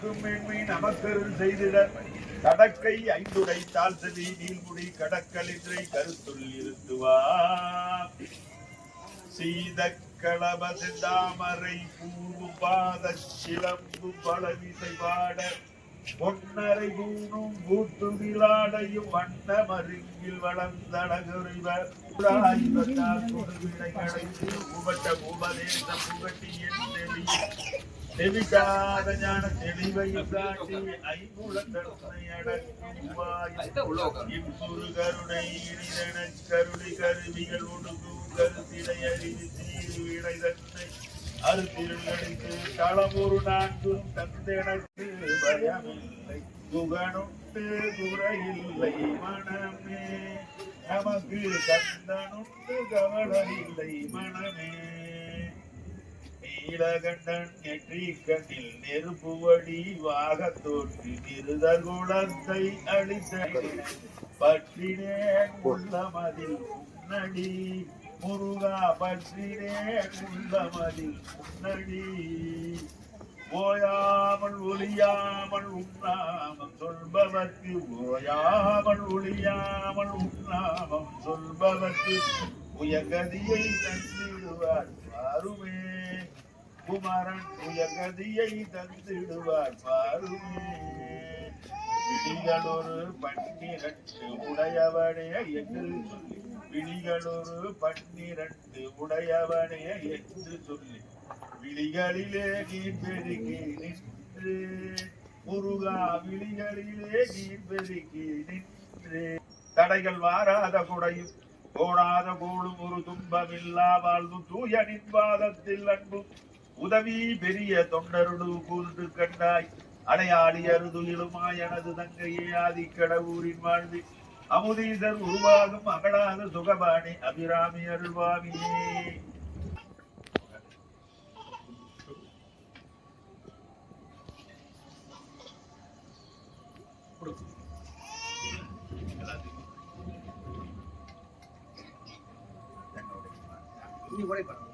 காக்கும் மேன்மை நமக்கருள் செய்திட கடற்கை ஐந்துடை தாழ்சவி நீள்முடி கடற்கலின்றை கருத்துள் இருத்துவார் சீத களப செந்தாமரை பூவு பாத சிலம்பு பலவிசை பாட பொன்னரை பூணும் பூத்து விளாடையும் வண்ண மருங்கில் வளர்ந்தழகுறிவர் உபட்ட உபதேச புகட்டி தெளிக்காத ஞான தெளிவையும் காட்டி ஐமுழந்தனை அடக்கும் இம்சுரு கருணை இனிதன கருணை கருவிகள் ஒடுங்கும் கருத்தினை அறிவு தீரு விடை தன்னை அறுத்திருந்தடித்து களமொரு நான்கும் தந்தெனக்கு பயமில்லை துகனுண்டு குறையில்லை மனமே நமக்கு கந்தனுண்டு கவலையில்லை மனமே நீலகண்டன் நெற்றி கண்ணில் நெருப்பு வடி வாக தோற்றி திருதர் குலத்தை அழித்த பற்றினேன் உள்ளமதில் முன்னடி முருகா பற்றினேன் உள்ளமதில் முன்னடி ஓயாமல் ஒளியாமல் உண்ணாமல் சொல்பவர்க்கு ஓயாமல் ஒளியாமல் உண்ணாமல் சொல்பவர்க்கு உயர்கதியை தந்திடுவார் பாருமே குமரன் உயர்கதியை தந்திடுவார் பாருமே விழிகளொரு 12 உடையவனே என்று சொல்லி விழிகளொரு 12 உடையவனே என்று சொல்லி விழிகளிலே நீர் பெருகி நின்று முருகா விழிகளிலே நீர் பெருகி நின்று தடைகள் வாராத குடையும் கோடாத கோடும் ஒரு துன்பமில்லா வாழ்வு தூய நின்பாதத்தில் அன்பும் உதவி பெரிய தொண்டருடு கூர்ந்து கண்டாய் அடையாளி அருதுயிலுமாய் எனது தங்கையே ஆதிக்கடவுரின் வாழ்வி அமுதீசர் உருவாகும் அகடாத சுகபாணி அபிராமி அருள்வாமியே இன்னி கூட